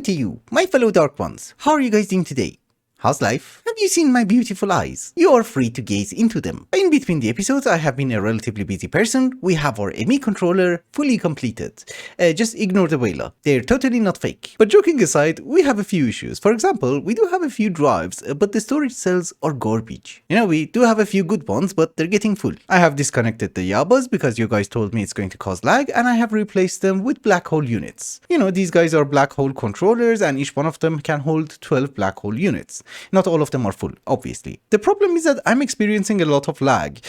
to you, my fellow Dark Ones. How are you guys doing today? How's life? Have you seen my beautiful eyes? You are free to gaze into them. In between the episodes, I have been a relatively busy person. We have our ME controller fully completed. Just ignore the Bello. They're totally not fake. But joking aside, we have a few issues. For example, we do have a few drives, but the storage cells are garbage. You know, we do have a few good ones, but they're getting full. I have disconnected the Yabas because you guys told me it's going to cause lag, and I have replaced them with black hole units. You know, these guys are black hole controllers, and each one of them can hold 12 black hole units. Not all of them are full, obviously. The problem is that I'm experiencing a lot of lag,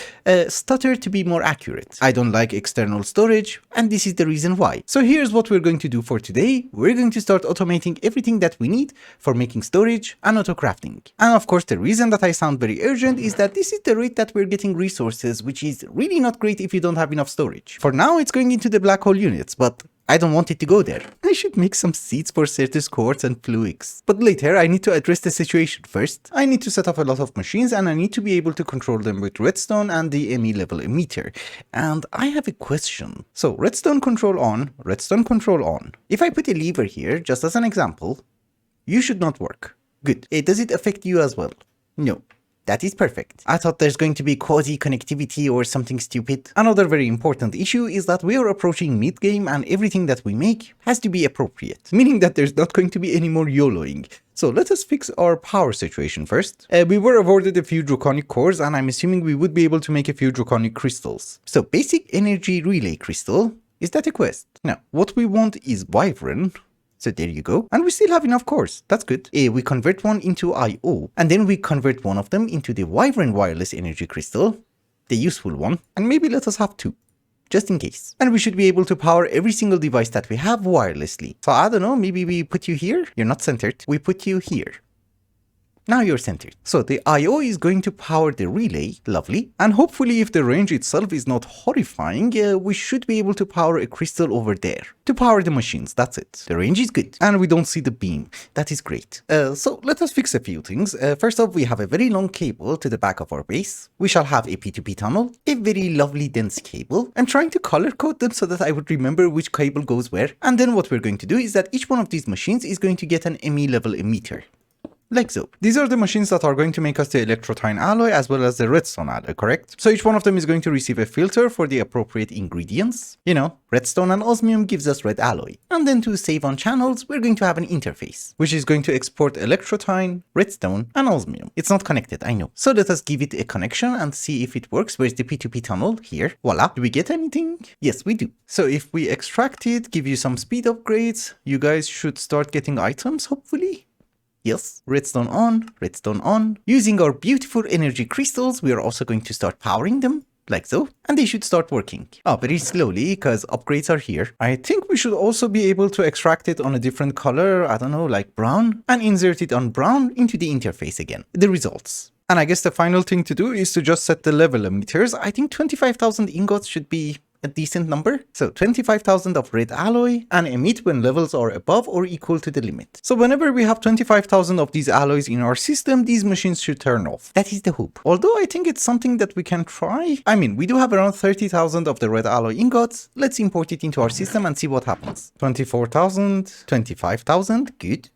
stutter to be more accurate. I don't like external storage, and this is the reason why. So here's what we're going to do for today. We're going to start automating everything that we need for making storage and auto crafting. And of course, the reason that I sound very urgent is that this is the rate that we're getting resources, which is really not great if you don't have enough storage. For now, it's going into the black hole units, but I don't want it to go there. I should make some seeds for Certus quartz and fluix. But later, I need to address the situation first. I need to set up a lot of machines, and I need to be able to control them with redstone and the ME level emitter. And I have a question. So redstone control on, redstone control on. If I put a lever here, just as an example, you should not work. Good. Does it affect you as well? No. That is perfect. I thought there's going to be quasi connectivity or something stupid. Another very important issue is that we are approaching mid-game and everything that we make has to be appropriate, meaning that there's not going to be any more YOLOing. So let us fix our power situation first. We were awarded a few draconic cores, and I'm assuming we would be able to make a few draconic crystals. So basic energy relay crystal, is that a quest? Now, what we want is Wyvern. So there you go. And we still have enough cores. That's good. We convert one into IO, and then we convert one of them into the Wyvern wireless energy crystal, the useful one, and maybe let us have two, just in case. And we should be able to power every single device that we have wirelessly. So I don't know, maybe we put you here. You're not centered. We put you here. Now you're centered. So the IO is going to power the relay, lovely. And hopefully if the range itself is not horrifying, we should be able to power a crystal over there. To power the machines, that's it. The range is good. And we don't see the beam. That is great. So let us fix a few things. First off, we have a very long cable to the back of our base. We shall have a P2P tunnel, a very lovely dense cable. I'm trying to color code them so that I would remember which cable goes where. And then what we're going to do is that each one of these machines is going to get an ME level emitter. Like so. These are the machines that are going to make us the electrotine alloy as well as the redstone alloy, correct? So each one of them is going to receive a filter for the appropriate ingredients. You know, redstone and osmium gives us red alloy. And then to save on channels, we're going to have an interface, which is going to export electrotine, redstone, and osmium. It's not connected, I know. So let us give it a connection and see if it works. Where's the P2P tunnel? Here. Voila. Do we get anything? Yes, we do. So if we extract it, give you some speed upgrades, you guys should start getting items, hopefully. Yes, redstone on. Using our beautiful energy crystals, we are also going to start powering them, like so, and they should start working. Oh, very slowly, because upgrades are here. I think we should also be able to extract it on a different color, I don't know, like brown, and insert it on brown into the interface again. The results. And I guess the final thing to do is to just set the level emitters. I think 25,000 ingots should be a decent number. So 25,000 of red alloy and emit when levels are above or equal to the limit. So whenever we have 25,000 of these alloys in our system, these machines should turn off. That is the hope. Although I think it's something that we can try. I mean, we do have around 30,000 of the red alloy ingots. Let's import it into our system and see what happens. 24,000, 25,000, good.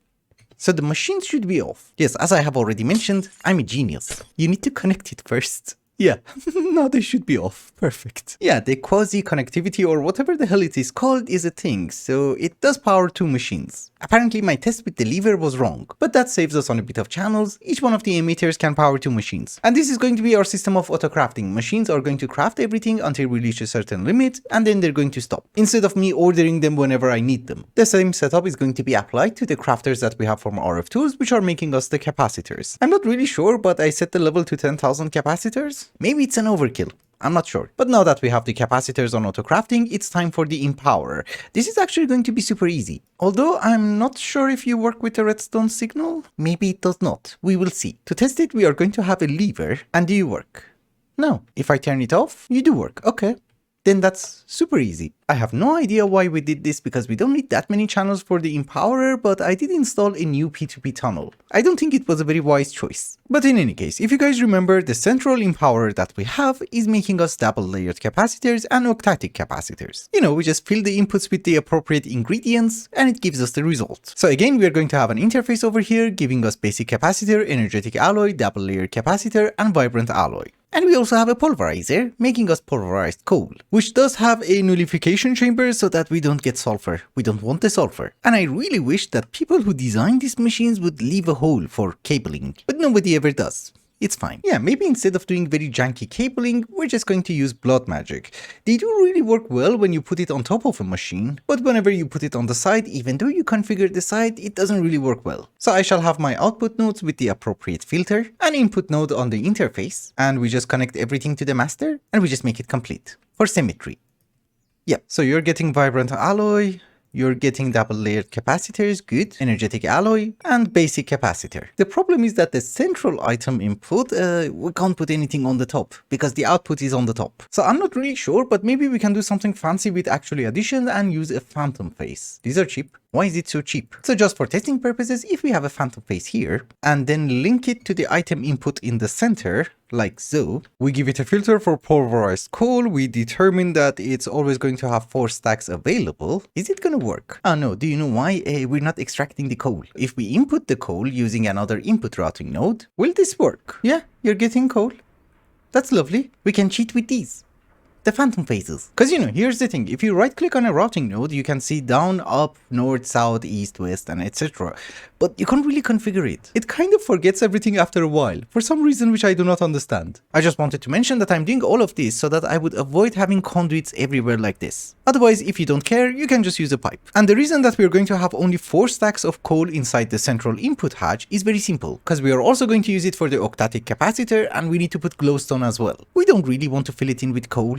So the machines should be off. Yes, as I have already mentioned, I'm a genius. You need to connect it first. Yeah, now they should be off. Perfect. Yeah, the quasi-connectivity or whatever the hell it is called is a thing, so it does power two machines. Apparently my test with the lever was wrong, but that saves us on a bit of channels. Each one of the emitters can power two machines. And this is going to be our system of auto-crafting. Machines are going to craft everything until we reach a certain limit, and then they're going to stop, instead of me ordering them whenever I need them. The same setup is going to be applied to the crafters that we have from RF tools, which are making us the capacitors. I'm not really sure, but I set the level to 10,000 capacitors. Maybe it's an overkill. I'm not sure. But now that we have the capacitors on auto-crafting, it's time for the empower. This is actually going to be super easy. Although I'm not sure if you work with the redstone signal. Maybe it does not. We will see. To test it, we are going to have a lever. And do you work? No. If I turn it off, you do work. Okay. then that's super easy. I have no idea why we did this because we don't need that many channels for the Empowerer, but I did install a new P2P tunnel. I don't think it was a very wise choice. But in any case, if you guys remember, the central Empowerer that we have is making us double layered capacitors and octatic capacitors. You know, we just fill the inputs with the appropriate ingredients and it gives us the result. So again, we are going to have an interface over here giving us basic capacitor, energetic alloy, double layered capacitor, and vibrant alloy. And we also have a pulverizer, making us pulverized coal, which does have a nullification chamber so that we don't get sulfur. We don't want the sulfur. And I really wish that people who design these machines would leave a hole for cabling, but nobody ever does. It's fine. Yeah, maybe instead of doing very janky cabling, we're just going to use blood magic. They do really work well when you put it on top of a machine, but whenever you put it on the side, even though you configure the side, it doesn't really work well. So I shall have my output nodes with the appropriate filter, an input node on the interface, and we just connect everything to the master, and we just make it complete for symmetry. Yep, so you're getting vibrant alloy, you're getting double layered capacitors, good, energetic alloy, and basic capacitor. The problem is that the central item input, we can't put anything on the top because the output is on the top. So I'm not really sure, but maybe we can do something fancy with actually addition and use a phantom phase. These are cheap. Why is it so cheap? So just for testing purposes, if we have a phantom phase here and then link it to the item input in the center, like so, we give it a filter for pulverized coal, we determine that it's always going to have 4 stacks available. Is it gonna work? Oh no, do you know why? We're not extracting the coal. If we input the coal using another input routing node, will this work? Yeah, you're getting coal. That's lovely. We can cheat with these. The phantom phases. Because you know, here's the thing, if you right click on a routing node, you can see down, up, north, south, east, west, and etc. But you can't really configure it. It kind of forgets everything after a while, for some reason which I do not understand. I just wanted to mention that I'm doing all of this so that I would avoid having conduits everywhere like this. Otherwise, if you don't care, you can just use a pipe. And the reason that we're going to have only 4 stacks of coal inside the central input hatch is very simple, because we are also going to use it for the octatic capacitor and we need to put glowstone as well. We don't really want to fill it in with coal.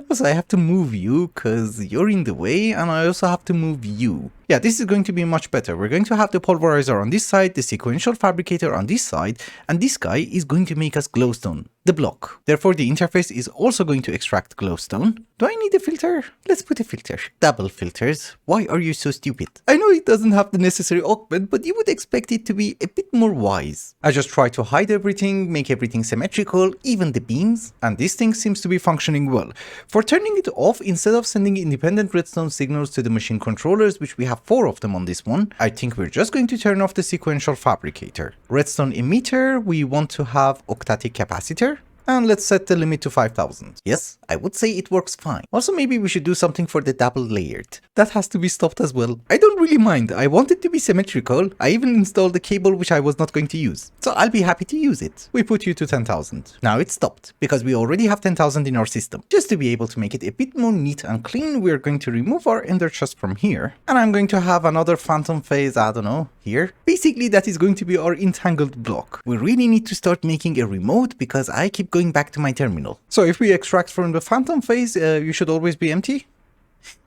Also, I have to move you because you're in the way, and I also have to move you. Yeah, this is going to be much better. We're going to have the pulverizer on this side, the sequential fabricator on this side, and this guy is going to make us glowstone, the block. Therefore, the interface is also going to extract glowstone. Do I need a filter? Let's put a filter. Double filters. Why are you so stupid? I know it doesn't have the necessary augment, but you would expect it to be a bit more wise. I just try to hide everything, make everything symmetrical, even the beams, and this thing seems to be functioning well. For turning it off, instead of sending independent redstone signals to the machine controllers, which we have 4 of them on this one, I think we're just going to turn off the sequential fabricator. Redstone emitter, we want to have octatic capacitor. And let's set the limit to 5000. Yes, I would say it works fine. Also, maybe we should do something for the double layered. That has to be stopped as well. I don't really mind. I want it to be symmetrical. I even installed a cable which I was not going to use. So I'll be happy to use it. We put you to 10,000. Now it's stopped because we already have 10,000 in our system. Just to be able to make it a bit more neat and clean, we're going to remove our ender chest from here. And I'm going to have another phantom phase, I don't know, here. Basically, that is going to be our entangled block. We really need to start making a remote because I keep going back to my terminal. So if we extract from the phantom phase, you should always be empty.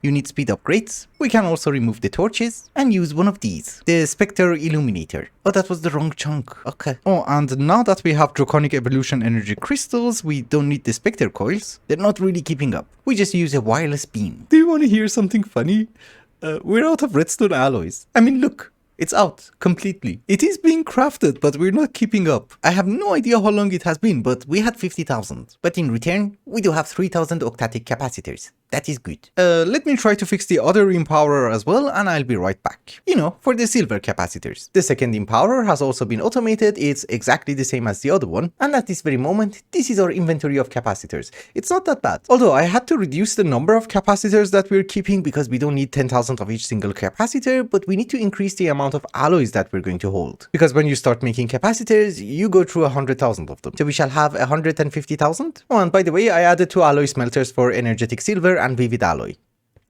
You need speed upgrades. We can also remove the torches and use one of these, the Spectre Illuminator. Oh, that was the wrong chunk. Okay. Oh, and now that we have Draconic Evolution Energy Crystals, we don't need the Spectre Coils. They're not really keeping up. We just use a wireless beam. Do you want to hear something funny? We're out of redstone alloys. I mean, look. It's out completely. It is being crafted, but we're not keeping up. I have no idea how long it has been, but we had 50,000. But in return, we do have 3,000 octatic capacitors. That is good. Let me try to fix the other Empowerer as well, and I'll be right back. You know, for the silver capacitors. The second Empowerer has also been automated. It's exactly the same as the other one. And at this very moment, this is our inventory of capacitors. It's not that bad. Although I had to reduce the number of capacitors that we're keeping because we don't need 10,000 of each single capacitor, but we need to increase the amount of alloys that we're going to hold. Because when you start making capacitors, you go through 100,000 of them. So we shall have 150,000. Oh, and by the way, I added 2 alloy smelters for energetic silver and vivid alloy.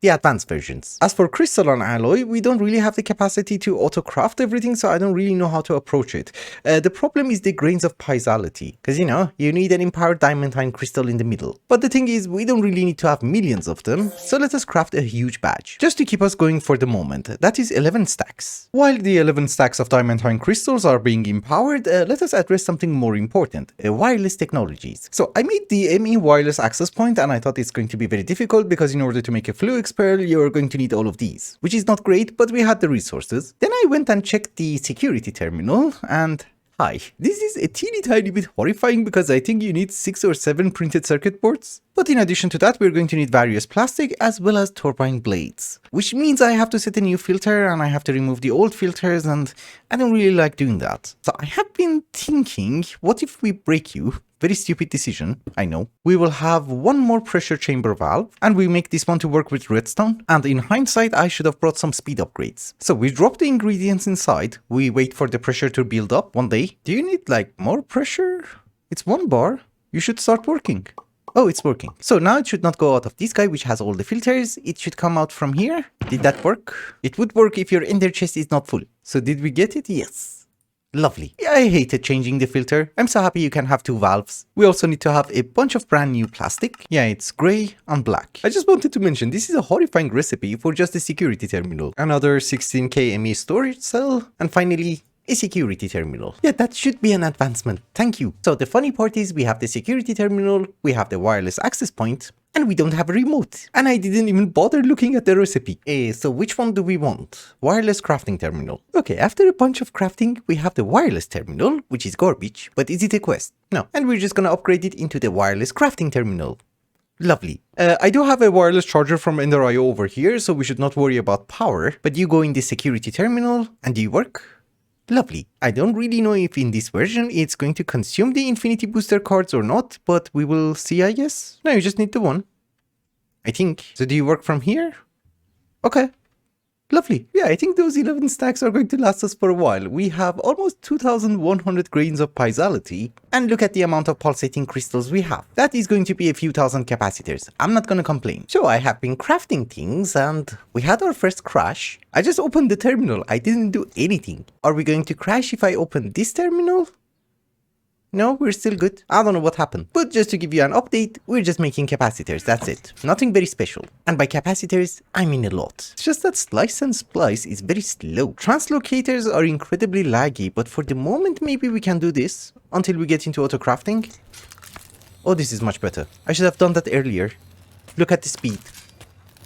the advanced versions. As for crystalline alloy, we don't really have the capacity to auto-craft everything, so I don't really know how to approach it. The problem is the grains of piezoality, because you need an empowered diamantine crystal in the middle. But the thing is, we don't really need to have millions of them, so let us craft a huge batch, just to keep us going for the moment. That is 11 stacks. While the 11 stacks of diamantine crystals are being empowered, let us address something more important, wireless technologies. So I made the ME wireless access point, and I thought it's going to be very difficult because in order to make a Fluix Pearl, you're going to need all of these, which is not great, but we had the resources. Then I went and checked the security terminal, and hi, this is a teeny tiny bit horrifying because I think you need 6 or 7 printed circuit boards. But in addition to that, we're going to need various plastic as well as turbine blades, which means I have to set a new filter and I have to remove the old filters, and I don't really like doing that. So I have been thinking, what if we break you? Very stupid decision, I know. We will have one more pressure chamber valve, and we make this one to work with redstone, and in hindsight I should have brought some speed upgrades. So we drop the ingredients inside, we wait for the pressure to build up one day. Do you need like more pressure? It's 1 bar, you should start working. Oh, it's working. So now it should not go out of this guy, which has all the filters. It should come out from here. Did that work? It would work if your ender chest is not full. So did we get it? Yes. Lovely. Yeah, I hated changing the filter. I'm so happy you can have 2 valves. We also need to have a bunch of brand new plastic. Yeah, it's grey and black. I just wanted to mention, this is a horrifying recipe for just a security terminal. Another 16k ME storage cell. And finally, a security terminal. Yeah, that should be an advancement. Thank you. So the funny part is we have the security terminal, we have the wireless access point, and we don't have a remote. And I didn't even bother looking at the recipe. So which one do we want? Wireless crafting terminal. Okay, after a bunch of crafting, we have the wireless terminal, which is garbage, but is it a quest? No. And we're just gonna upgrade it into the wireless crafting terminal. Lovely. I do have a wireless charger from Ender.io over here, so we should not worry about power, but you go in the security terminal, and do you work? Lovely. I don't really know if in this version it's going to consume the infinity booster cards or not, but we will see, I guess. No, you just need the one, I think. So do you work from here? Okay. Lovely. Yeah, I think those 11 stacks are going to last us for a while. We have almost 2100 grains of piezoality, and look at the amount of pulsating crystals we have. That is going to be a few thousand capacitors. I'm not gonna complain. So I have been crafting things, and we had our first crash. I just opened the terminal. I didn't do anything. Are we going to crash if I open this terminal? No, we're still good. I don't know what happened. But just to give you an update, we're just making capacitors, that's it. Nothing very special. And by capacitors, I mean a lot. It's just that slice and splice is very slow. Translocators are incredibly laggy, but for the moment maybe we can do this until we get into auto crafting. Oh, this is much better. I should have done that earlier. Look at the speed.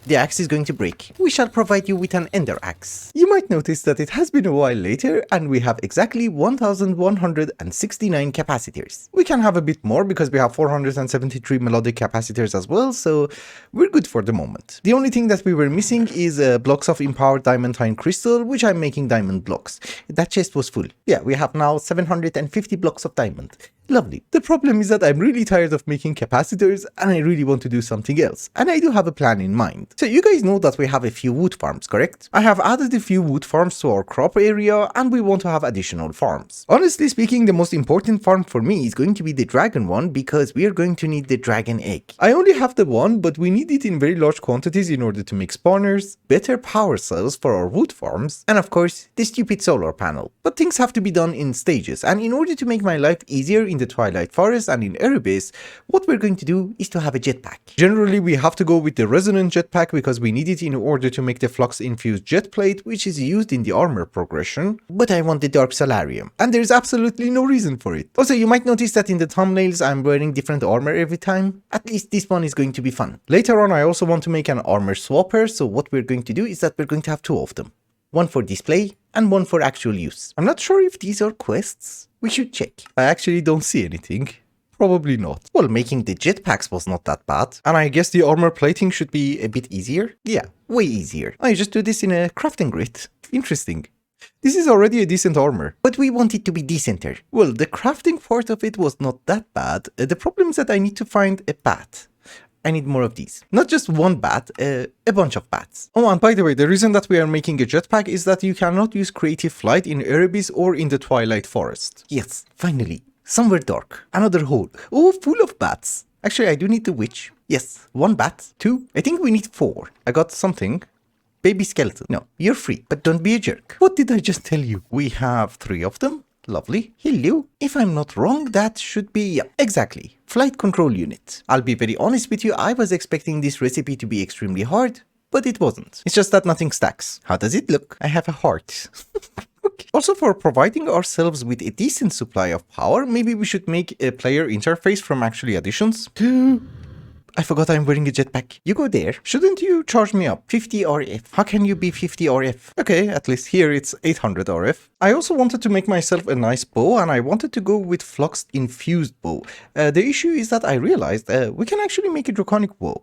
The axe is going to break. We shall provide you with an ender axe. You might notice that it has been a while later and we have exactly 1169 capacitors. We can have a bit more because we have 473 melodic capacitors as well, so we're good for the moment. The only thing that we were missing is blocks of empowered diamantine crystal, which I'm making diamond blocks. That chest was full. Yeah, we have now 750 blocks of diamond. Lovely. The problem is that I'm really tired of making capacitors and I really want to do something else. And I do have a plan in mind. So you guys know that we have a few wood farms, correct? I have added a few wood farms to our crop area and we want to have additional farms. Honestly speaking, the most important farm for me is going to be the dragon one because we are going to need the dragon egg. I only have the one, but we need it in very large quantities in order to make spawners, better power cells for our wood farms, and of course, the stupid solar panel. But things have to be done in stages, and in order to make my life easier in the Twilight Forest and in Erebus, what we're going to do is to have a jetpack. Generally, we have to go with the resonant jetpack because we need it in order to make the flux-infused jet plate, which is used in the armor progression, but I want the dark solarium, and there's absolutely no reason for it. Also, you might notice that in the thumbnails I'm wearing different armor every time. At least this one is going to be fun. Later on, I also want to make an armor swapper, so what we're going to do is that we're going to have 2 of them. One for display and one for actual use. I'm not sure if these are quests. We should check. I actually don't see anything. Probably not. Well, making the jetpacks was not that bad. And I guess the armor plating should be a bit easier. Yeah, way easier. I just do this in a crafting grid. Interesting. This is already a decent armor, but we want it to be decenter. Well, the crafting part of it was not that bad. The problem is that I need to find a bat. I need more of these. Not just one bat, a bunch of bats. Oh, and by the way, the reason that we are making a jetpack is that you cannot use creative flight in Erebus or in the Twilight Forest. Yes, finally. Somewhere dark. Another hole. Oh, full of bats. Actually, I do need the witch. Yes, 1 bat. 2. I think we need 4. I got something. Baby skeleton. No, you're free, but don't be a jerk. What did I just tell you? We have 3 of them. Lovely. Hello. If I'm not wrong, that should be, yeah, exactly. Flight control unit. I'll be very honest with you, I was expecting this recipe to be extremely hard, but it wasn't. It's just that nothing stacks. How does it look? I have a heart. Okay. Also, for providing ourselves with a decent supply of power, maybe we should make a player interface from actually additions. I forgot I'm wearing a jetpack. You go there. Shouldn't you charge me up? 50 RF. How can you be 50 RF? Okay, at least here it's 800 RF. I also wanted to make myself a nice bow, and I wanted to go with Flux infused bow. The issue is that I realized we can actually make a draconic bow.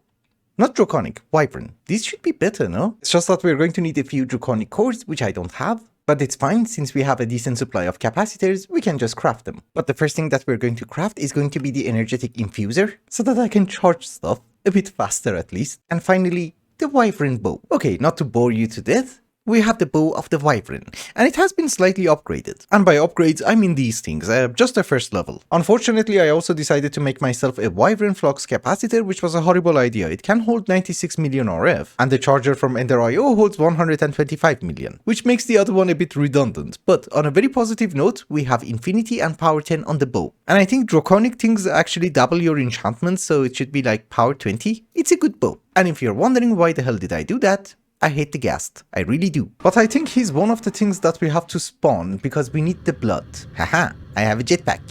Not draconic, wyvern. This should be better, no? It's just that we're going to need a few draconic cores, which I don't have. But it's fine, since we have a decent supply of capacitors, we can just craft them. But the first thing that we're going to craft is going to be the energetic infuser, so that I can charge stuff a bit faster at least. And finally, the wyvern bow. Okay, not to bore you to death, we have the bow of the wyvern, and it has been slightly upgraded. And by upgrades, I mean these things, just the first level. Unfortunately, I also decided to make myself a wyvern flux capacitor, which was a horrible idea. It can hold 96 million RF, and the charger from Ender.io holds 125 million, which makes the other one a bit redundant. But on a very positive note, we have infinity and power 10 on the bow. And I think draconic things actually double your enchantments, so it should be like power 20. It's a good bow. And if you're wondering why the hell did I do that, I hate the ghast. I really do. But I think he's one of the things that we have to spawn because we need the blood. Haha, I have a jetpack.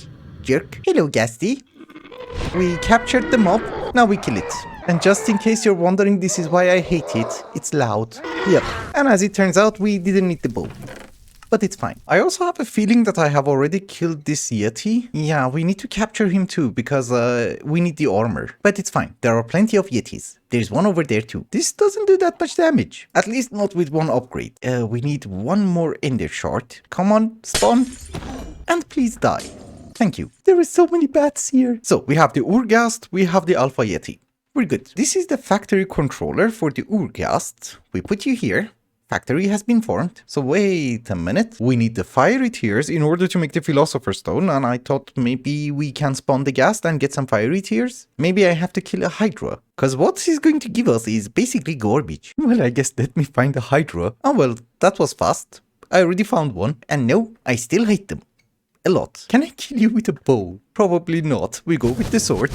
Jerk. Hello, Ghasty. We captured the mob, now we kill it. And just in case you're wondering, this is why I hate it. It's loud. Yep. And as it turns out, we didn't need the bow. But it's fine. I also have a feeling that I have already killed this Yeti. Yeah, we need to capture him too, because we need the armor. But it's fine. There are plenty of Yetis. There's one over there too. This doesn't do that much damage. At least not with one upgrade. We need one more ender shard. Come on, spawn. And please die. Thank you. There are so many bats here. So, we have the Urghast, we have the Alpha Yeti. We're good. This is the factory controller for the Urghast. We put you here. Factory has been formed. So wait a minute. We need the fiery tears in order to make the philosopher's stone, and I thought maybe we can spawn the ghast and get some fiery tears. Maybe I have to kill a hydra, cause what he's going to give us is basically garbage. Well, I guess let me find a hydra. Oh well, that was fast. I already found one, and no, I still hate them. A lot. Can I kill you with a bow? Probably not. We go with the sword.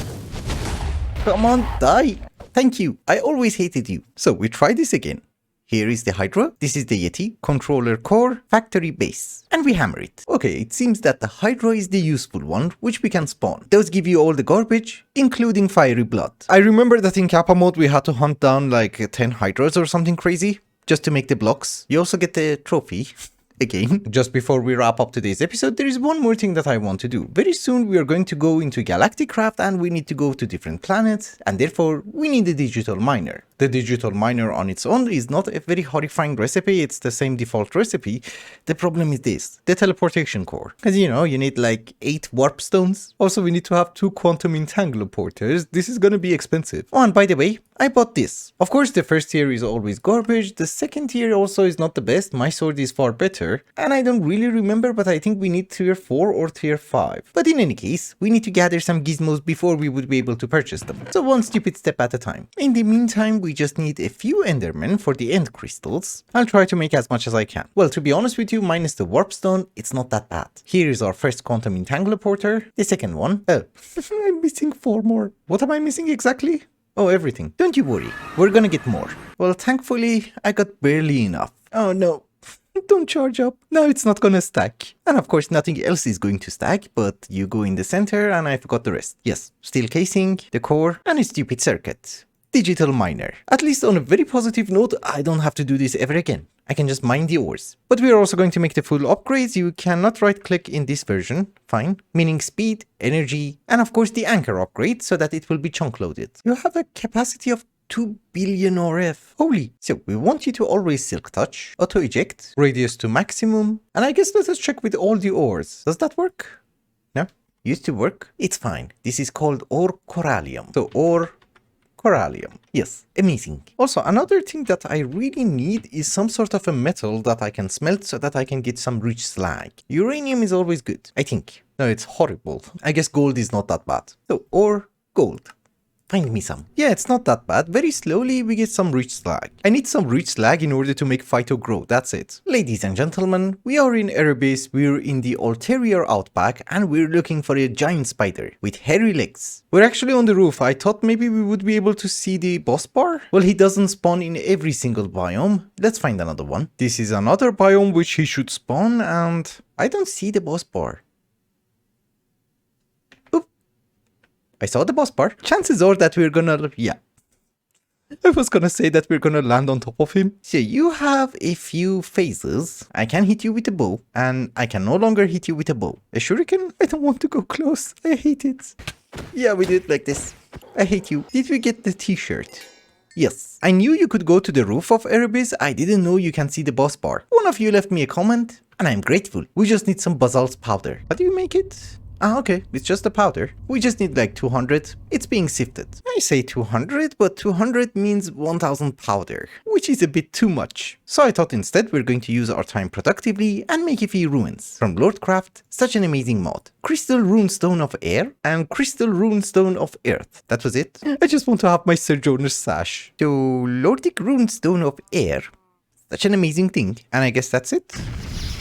Come on, die. Thank you. I always hated you. So we try this again. Here is the Hydra, this is the Yeti, controller core, factory base, and we hammer it. Okay, it seems that the Hydra is the useful one, which we can spawn. Those give you all the garbage, including fiery blood. I remember that in Kappa mode we had to hunt down like 10 Hydras or something crazy, just to make the blocks. You also get the trophy. Again, just before we wrap up today's episode, there is one more thing that I want to do. Very soon we are going to go into Galactic Craft and we need to go to different planets, and therefore we need a digital miner. The digital miner on its own is not a very horrifying recipe, it's the same default recipe. The problem is this, the teleportation core. Because you know, you need like 8 warp stones. Also we need to have 2 quantum entangleporters. This is gonna be expensive. Oh, and by the way, I bought this. Of course the first tier is always garbage, the second tier also is not the best, my sword is far better. And I don't really remember, but I think we need tier 4 or tier 5. But in any case, we need to gather some gizmos before we would be able to purchase them. So one stupid step at a time. In the meantime, we just need a few endermen for the end crystals. I'll try to make as much as I can. Well, to be honest with you, minus the warp stone, it's not that bad. Here is our first quantum entangleporter, the second one. Oh, I'm missing 4 more. What am I missing exactly? Oh, everything. Don't you worry, we're gonna get more. Well, thankfully, I got barely enough. Oh no. Don't charge up. No, it's not gonna stack. And of course nothing else is going to stack, but you go in the center and I forgot the rest. Yes, steel casing, the core, and a stupid circuit. Digital miner. At least on a very positive note, I don't have to do this ever again. I can just mine the ores. But we are also going to make the full upgrades. You cannot right click in this version. Fine. Meaning speed, energy, and of course the anchor upgrade so that it will be chunk loaded. You have a capacity of 2 billion RF. Holy. So we want you to always silk touch, auto eject, radius to maximum, and I guess let us check with all the ores. Does that work? No? Used to work? It's fine. This is called ore corallium. So ore corallium. Yes, amazing. Also, another thing that I really need is some sort of a metal that I can smelt so that I can get some rich slag. Uranium is always good, I think. No, it's horrible. I guess gold is not that bad. So ore, gold. Find me some. Yeah, it's not that bad. Very slowly we get some rich slag. I need some rich slag in order to make Phyto grow, that's it. Ladies and gentlemen, we are in Erebus, we're in the ulterior outback, and we're looking for a giant spider with hairy legs. We're actually on the roof. I thought maybe we would be able to see the boss bar. Well, he doesn't spawn in every single biome. Let's find another one. This is another biome which he should spawn, and I don't see the boss bar. I saw the boss bar. Chances are that we're gonna... yeah. I was gonna say that we're gonna land on top of him. So you have a few phases. I can hit you with a bow, and I can no longer hit you with a bow. A shuriken? I don't want to go close. I hate it. Yeah, we do it like this. I hate you. Did we get the t-shirt? Yes. I knew you could go to the roof of Erebus. I didn't know you can see the boss bar. One of you left me a comment, and I'm grateful. We just need some basalt powder. How do you make it? Ah, okay, it's just a powder. We just need like 200. It's being sifted. I say 200, but 200 means 1000 powder, which is a bit too much. So I thought instead we're going to use our time productively and make a few ruins. From Lordcraft, such an amazing mod. Crystal Runestone of Air and Crystal Runestone of Earth. That was it. I just want to have my Sojourner sash. So, Lordic Runestone of Air. Such an amazing thing. And I guess that's it.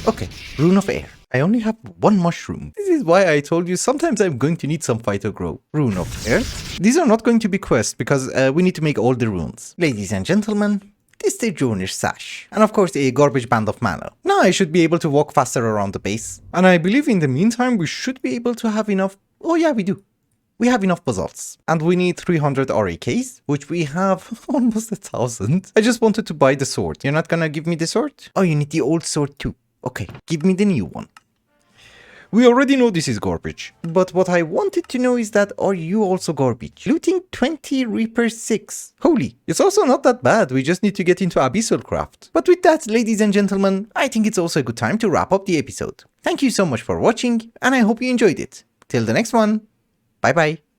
Okay, Rune of Air. I only have one mushroom. This is why I told you sometimes I'm going to need some Phyto grow. Rune of Earth. These are not going to be quests because we need to make all the runes. Ladies and gentlemen, this is the Sojourner sash. And of course a garbage band of mana. Now I should be able to walk faster around the base. And I believe in the meantime we should be able to have enough... oh yeah, we do. We have enough basalts. And we need 300 RAKs, which we have almost 1000. I just wanted to buy the sword. You're not gonna give me the sword? Oh, you need the old sword too. Okay, give me the new one. We already know this is garbage, but what I wanted to know is that are you also garbage? Looting 20 Reaper 6. Holy, it's also not that bad, we just need to get into Abyssal Craft. But with that, ladies and gentlemen, I think it's also a good time to wrap up the episode. Thank you so much for watching, and I hope you enjoyed it. Till the next one, bye bye.